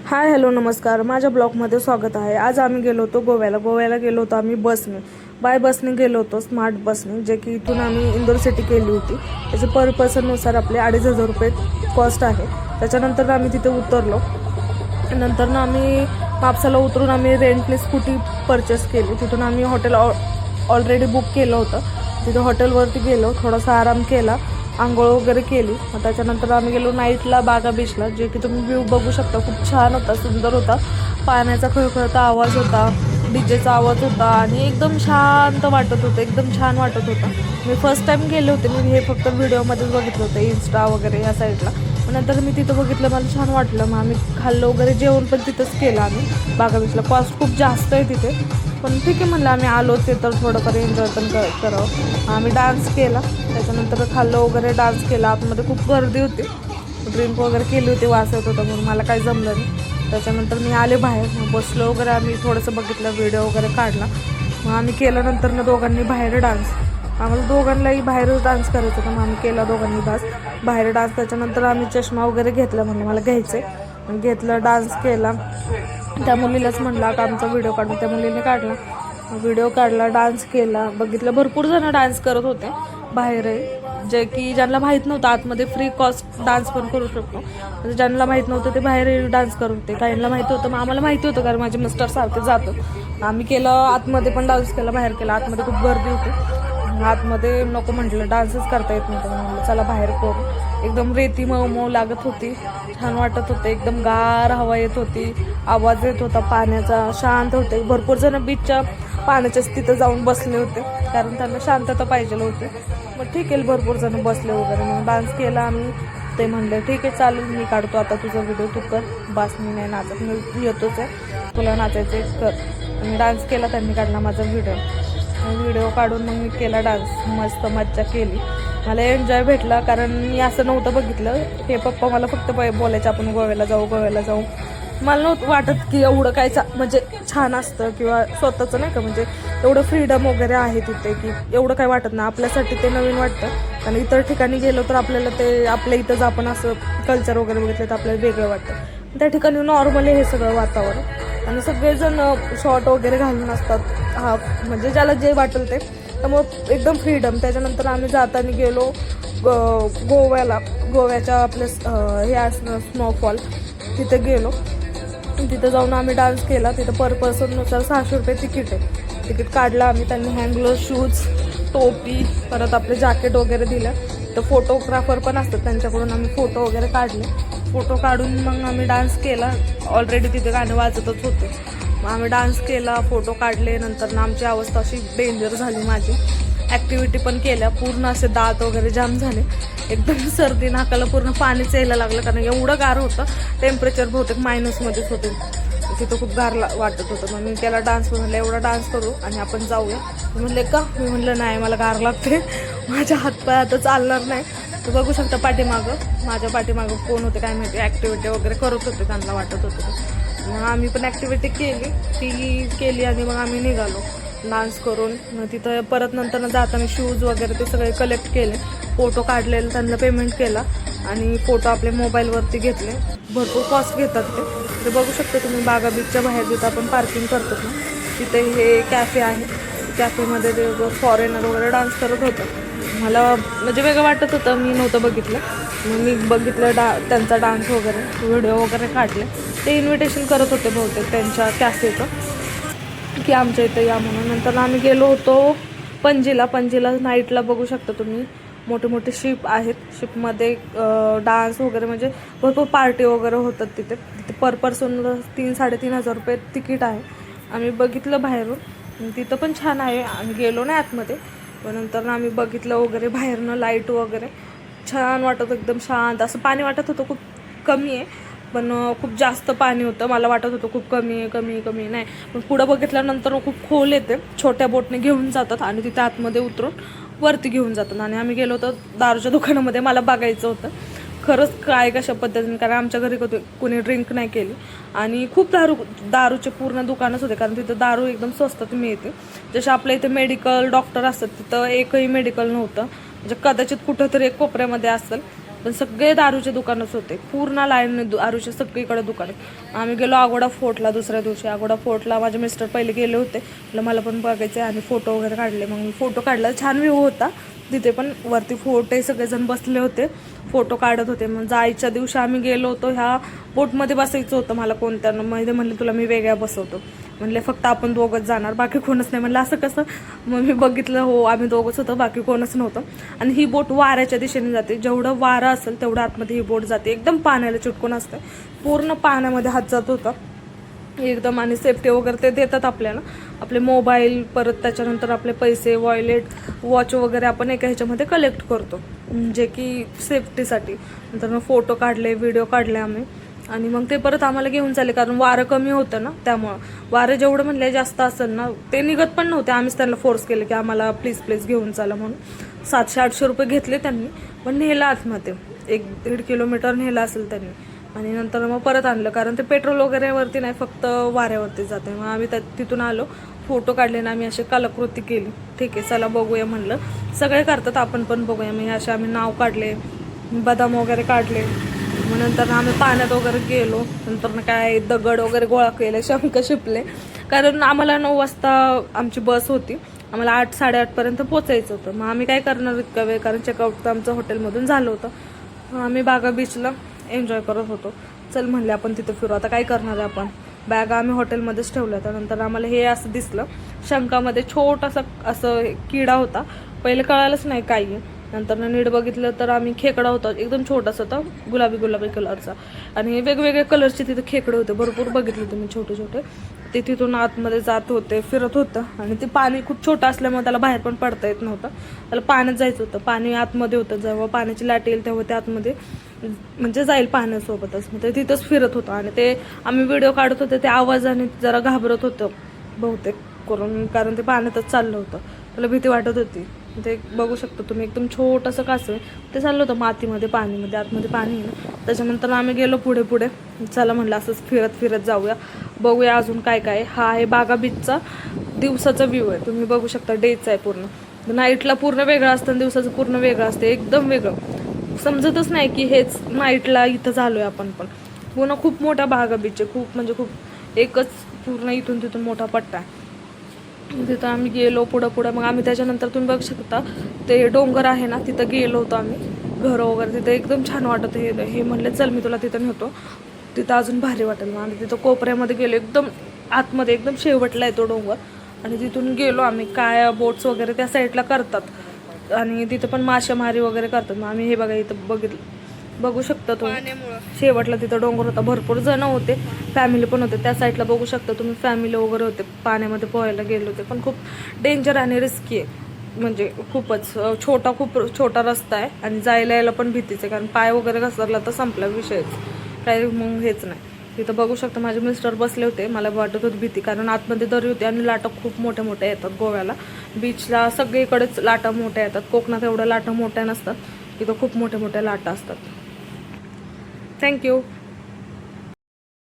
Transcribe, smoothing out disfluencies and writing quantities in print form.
Hi hello नमस्कार, माझ्या ब्लॉगमध्ये स्वागत आहे. आज आम्ही गेलो होतो गोव्याला गेलो होतो आम्ही बसने, बाय बसने गेलो होतो, स्मार्ट बसने, जे की इथून आम्ही इंदोर सिटी केली होती. त्याचे पर पर्सननुसार आपले 2,500 रुपये कॉस्ट आहे. त्याच्यानंतर आम्ही तिथे उतरलो. नंतर आम्ही मापसाला उतरून आम्ही रेंटने स्कूटी परचेस केली. तिथून आम्ही हॉटेल ऑलरेडी बुक केलं होतं. तिथे हॉटेलवरती गेलो, थोडासा आराम केला, आंघोळ वगैरे केली. त्याच्यानंतर आम्ही गेलो नाईटला बागा बीचला, जे की तुम्ही व्ह्यू बघू शकता. खूप छान होता, सुंदर होता. पाण्याचा खळखळता आवाज होता, डीजेचा आवाज होता आणि एकदम शांत वाटत होतं, एकदम छान वाटत होतं. मी फर्स्ट टाईम गेले होते. मी हे फक्त व्हिडिओमध्येच बघितलं होतं, इन्स्टा वगैरे या साईडला. नंतर मी तिथं बघितलं, मला छान वाटलं. मग आम्ही खाल्लं वगैरे, जेवण पण तिथंच केलं आम्ही बागा बीचला. कॉस्ट खूप जास्त आहे तिथे, पण ठीक आहे म्हणलं, आम्ही आलोच आहे तर थोडंफार एन्जॉय पण करावं. आम्ही डान्स केला, त्याच्यानंतर खाल्लं वगैरे, डान्स केला. आतमध्ये खूप गर्दी होती, ड्रिंक वगैरे केली होती, वास येत होता म्हणून मला काही जमलं नाही. त्याच्यानंतर मी आले बाहेर, मग बसलो वगैरे. आम्ही थोडंसं बघितलं, व्हिडिओ वगैरे काढला. मग आम्ही केल्यानंतर दोघांनी बाहेर डान्स, आम्हाला दोघांनाही बाहेरच डान्स करायचं होतं. मग आम्ही केला दोघांनी बाहेर डान्स. त्याच्यानंतर आम्ही चष्मा वगैरे घेतला, म्हणलं मला घ्यायचं आहे, घेतलं, डान्स केला. त्या मुलीलाच म्हणला का आमचा व्हिडिओ काढून, त्या मुलीने काढला, व्हिडिओ काढला, डान्स केला. बघितलं भरपूर जण डान्स करत होते बाहेरही, जे की ज्यांना माहीत नव्हतं आतमध्ये फ्री कॉस्ट डान्स पण करू शकतो. म्हणजे ज्यांना माहीत नव्हतं ते बाहेर डान्स करत होते. काहींना माहिती होतं, मग आम्हाला माहिती होतं कारण माझे मिस्टर सारखे जातं. आम्ही केलं, आतमध्ये पण डान्स केला, बाहेर केला. आतमध्ये खूप गर्दी होती, आतमध्ये नको म्हटलं, डान्सच करता येत नव्हतं. म्हटलं चला बाहेर करू. एकदम रेती मऊ लागत होती, छान वाटत होते, एकदम गार हवा येत होती, आवाज येत होता पाण्याचा, शांत होते. भरपूर जण बीचच्या पाण्याच्याच तिथं जाऊन बसले होते, कारण त्यांना शांतता पाहिजे होती. मग ठीक आहे, भरपूर जण बसले वगैरे. मग डान्स केला आम्ही. ते म्हणले ठीक आहे चालेल, मी काढतो आता तुझा व्हिडिओ, तू कर. बास, मी नाही नाचत, मी येतोच आहे, तुला नाचायचं कर. आणि डान्स केला, त्यांनी काढला माझा व्हिडिओ काढून मग मी केला डान्स. मस्त मज्जा केली, मला एन्जॉय भेटला. कारण मी असं नव्हतं बघितलं. हे पप्पा मला फक्त बोलायचं आपण गोव्याला जाऊ. मला नव्हतं वाटत की एवढं काय म्हणजे छान असतं किंवा स्वतःचं नाही का, म्हणजे एवढं फ्रीडम वगैरे आहे तिथे की एवढं काय वाटत नाही. आपल्यासाठी ते नवीन वाटतं. आणि इतर ठिकाणी गेलो तर आपल्याला ते आपल्या इथंच आपण असं कल्चर वगैरे बघितलं तर आपल्याला वेगळं वाटतं. त्या ठिकाणी नॉर्मली हे सगळं वातावरण, आणि सगळेजण शॉर्ट वगैरे घालून असतात, म्हणजे ज्याला जे वाटेल ते, त्यामुळे एकदम फ्रीडम. त्याच्यानंतर आम्ही जाताना गेलो गोव्याच्या आपल्या हे असणं स्नोफॉल, तिथे गेलो. तिथं जाऊन आम्ही डान्स केला. तिथं पर पर्सननुसार 600 रुपये तिकीट आहे. तिकीट काढलं आम्ही. त्यांनी हँड ग्लोव्ज, शूज, टोपी, परत आपले जॅकेट वगैरे दिलं. तर फोटोग्राफर पण असतात, त्यांच्याकडून आम्ही फोटो वगैरे काढले. फोटो काढून मग आम्ही डान्स केला. ऑलरेडी तिथे गाणं वाजतच होते, मग आम्ही डान्स केला, फोटो काढले. नंतर आमची अवस्था अशी डेंजर झाली. माझी ॲक्टिव्हिटी पण केल्या, पूर्ण असे दात वगैरे जाम झाले, एकदम सर्दी, नाकाला पूर्ण पाणीच यायला लागलं, कारण एवढं गार होतं. टेम्परेचर बहुतेक -मध्येच होते. तिथं खूप गार वाटत होतं. मग मी केला डान्स. म्हणलं एवढा डान्स करू आणि आपण जाऊया. म्हणले का? मी म्हणलं नाही, मला गार लागते, माझ्या हातपाय आता चालणार नाही. तर बघू शकता माझ्या पाठीमागं कोण होते काय माहिती, ॲक्टिव्हिटी वगैरे करत होते, त्यांना वाटत होतं. मग आम्ही पण ॲक्टिव्हिटी केली आणि मग आम्ही निघालो डान्स करून. मग तिथं परत नंतर जाताना शूज वगैरे ते सगळे कलेक्ट केले, फोटो काढले, त्यांना पेमेंट केला आणि फोटो आपल्या मोबाईलवरती घेतले. भरपूर कॉस्ट घेतात ते बघू शकता तुम्ही. बागा बीचच्या बाहेर जिथं आपण पार्किंग करतो ना, तिथे हे कॅफे आहे. कॅफेमध्ये ते फॉरेनर वगैरे डान्स करत होतं. मला म्हणजे वेगळं वाटत होतं, मी नव्हतं बघितलं. मग मी बघितलं त्यांचा डान्स वगैरे, व्हिडिओ वगैरे काढले. ते इन्व्हिटेशन करत होते बहुतेक त्यांच्या कॅफेचं की आमच्या इथं या म्हणून. नंतर आम्ही गेलो होतो पणजीला नाईटला. बघू शकता तुम्ही, मोठे मोठे शिप आहेत. शिपमध्ये डान्स वगैरे, म्हणजे भरपूर पार्टी वगैरे होतात तिथे. पर पर्सन 3-3.5 रुपये तिकीट आहे. आम्ही बघितलं बाहेरून, तिथं पण छान आहे. आम्ही गेलो नाही आतमध्ये, पण नंतर आम्ही बघितलं वगैरे बाहेरनं, लाईट वगैरे छान वाटत, एकदम शांत असं. पाणी वाटत होतं खूप कमी आहे, पण खूप जास्त पाणी होतं. मला वाटत होतं खूप कमी आहे नाही, पण पुढं बघितल्यानंतर खूप खोल येते. छोट्या बोटने घेऊन जातात आणि तिथे आतमध्ये उतरून वरती घेऊन जातात. आणि आम्ही गेलो होतो दारूच्या दुकानामध्ये. मला बघायचं होतं खरंच काय कशा पद्धतीने, कारण आमच्या घरी कोणी ड्रिंक नाही केली. आणि खूप दारूचे पूर्ण दुकानच होते, कारण तिथं दारू एकदम स्वस्तात मिळते. जसं आपल्या इथे मेडिकल, डॉक्टर असतात, तिथं एकही मेडिकल नव्हतं. म्हणजे कदाचित कुठंतरी एक कोपऱ्यामध्ये असेल, पण सगळे दारूचे दुकानच होते, पूर्ण लाईन दारूचे सगळीकडे दुकान. आम्ही गेलो अगोडा फोर्टला. दुसऱ्या दिवशी अगोडा फोर्टला माझे मिस्टर पहिले गेले होते, मला पण बघायचं आहे. आम्ही फोटो वगैरे काढले. मग मी फोटो काढला, छान व्ह्यू होता तिथे पण. वरती फोर्ट सगळेजण बसले होते, फोटो काढत होते. मग जायच्या दिवशी आम्ही गेलो होतो, ह्या बोटमध्ये बसायचं होतं मला. कोणत्या मध्ये म्हणले तुला मी वेगळ्या बसवतो. म्हणले फक्त आपण दोघंच जाणार, बाकी कोणच नाही. म्हणलं असं कसं? मग मी बघितलं, हो आम्ही दोघंच होतो, बाकी कोणच नव्हतं. आणि ही बोट वाऱ्याच्या दिशेने जाते, जेवढं वारं असेल तेवढं आतमध्ये ही बोट जाते. एकदम पाण्याला चिटकून असते, पूर्ण पाण्यामध्ये हात जात होता एकदम. आणि सेफ्टी वगैरे ते देतात आपल्याला, आपले मोबाईल, परत त्याच्यानंतर आपले पैसे, वॉलेट, वॉच वगैरे आपण एका ह्याच्यामध्ये कलेक्ट करतो, जे की सेफ्टीसाठी. नंतर मग फोटो काढले, व्हिडिओ काढले आम्ही. आणि मग ते परत आम्हाला घेऊन चालले, कारण वारं कमी होतं ना, त्यामुळं. वारं जेवढं म्हणले जास्त असेल ना, ते निघत पण नव्हते. आम्हीच त्यांना फोर्स केले की आम्हाला प्लीज घेऊन चाला म्हणून. 700-800 रुपये घेतले त्यांनी, पण नेलं आतमध्ये. 1-1.5 किलोमीटर नेलं असेल त्यांनी. आणि नंतर मग परत आणलं, कारण ते पेट्रोल वगैरेवरती नाही, फक्त वाऱ्यावरती जाते. मग आम्ही तिथून आलो, फोटो काढले ना, आम्ही अशी कलाकृती केली. ठीक आहे, चला बघूया म्हणलं. सगळे करतात, आपण पण बघूया. मग असे आम्ही नाव काढले, बदाम वगैरे काढले. मग नंतर आम्ही पाण्यात वगैरे गेलो. नंतर काय दगड वगैरे गोळा केले, शंख शिपले. कारण आम्हाला 9 वाजता आमची बस होती, आम्हाला 8-8:30 पोचायचं होतं. मग आम्ही काय करणार इतका वेळ, कारण चेकआउट तर आमचं हॉटेलमधून झालं होतं. आम्ही बागा बीचला एन्जॉय करत होतो. चल म्हणले आपण तिथं फिरू, आता काय करणार आहे आपण. बॅग आम्ही हॉटेलमध्येच ठेवल्या. त्यानंतर आम्हाला हे असं दिसलं, शंखामध्ये छोटासा असं किडा होता. पहिले कळालंच नाही काही. नंतर नीट बघितलं तर आम्ही खेकडा होता, एकदम छोटासा होता, गुलाबी कलरचा. आणि वेगवेगळे कलरचे तिथे खेकडे होते, भरपूर बघितले तुम्ही, छोटे. ते तिथून आतमध्ये जात होते, फिरत होतं. आणि ते पाणी खूप छोटं असल्यामुळे त्याला बाहेर पण पडता येत नव्हतं, त्याला पाण्यात जायचं होतं. पाणी आतमध्ये होतं, जेव्हा पाण्याची लाट येईल तेव्हा ते आतमध्ये म्हणजे जाईल पाण्यासोबतच. मग ते तिथंच फिरत होतं. आणि ते आम्ही व्हिडिओ काढत होते, ते आवाजाने जरा घाबरत होतं बहुतेक करून, कारण ते पाण्यातच चाललं होतं, त्याला भीती वाटत होती. ते बघू शकता तुम्ही, एकदम छोटंसं कासव आहे, ते चाललं होतं मातीमध्ये, पाणीमध्ये, आतमध्ये पाणी आहे ना. त्याच्यानंतर आम्ही गेलो पुढे. चला म्हणलं असंच फिरत जाऊया, बघूया अजून काय काय. हा आहे बागा बीचचा दिवसाचा व्ह्यू आहे, तुम्ही बघू शकता. डेचा आहे पूर्ण. नाईटला पूर्ण वेगळं असतं आणि दिवसाचं पूर्ण वेगळं असतं, एकदम वेगळं. समजतच नाही की हेच नाईटला इथं झालोय आपण. पण पूर्ण खूप मोठा बागा बीच आहे, खूप म्हणजे खूप. एकच पूर्ण इथून तिथून मोठा पट्टा आहे. तिथं आम्ही गेलो पुढं. मग आम्ही त्याच्यानंतर तुम्ही बघू शकता, ते डोंगर आहे ना, तिथं गेलो होतो आम्ही. घरं वगैरे तिथं एकदम छान वाटत. हे म्हणले चल मी तुला तिथं नेतो, तिथं अजून भारी वाटेल. मग आम्ही तिथं कोपऱ्यामध्ये गेलो, एकदम आतमध्ये, एकदम शेवटला आहे तो डोंगर. आणि तिथून गेलो आम्ही. काय बोट्स वगैरे त्या साईडला करतात, आणि तिथं पण मासेमारी वगैरे करतात. मग आम्ही हे बघा इथं बघू शकता तुम्ही, शेवटला तिथं डोंगर होता. भरपूर जण होते, फॅमिली पण होते त्या साईडला. बघू शकता तुम्ही, फॅमिली वगैरे होते. पाण्यामध्ये पोहायला गेले होते, पण खूप डेंजर आणि रिस्की आहे. म्हणजे खूपच खूप छोटा रस्ता आहे, आणि जायला यायला पण भीतीच आहे, कारण पाय वगैरे घसरला तर संपला विषयच, काही मग हेच नाही. तिथं बघू शकता माझे मिस्टर बसले होते, मला वाटत होती भीती, कारण आतमध्ये दरी होती आणि लाटा खूप मोठ्या येतात गोव्याला. बीचला सगळीकडेच लाटा मोठ्या येतात, कोकणात एवढ्या लाटा मोठ्या नसतात, तिथं खूप मोठ्या लाटा असतात. थँक्यू.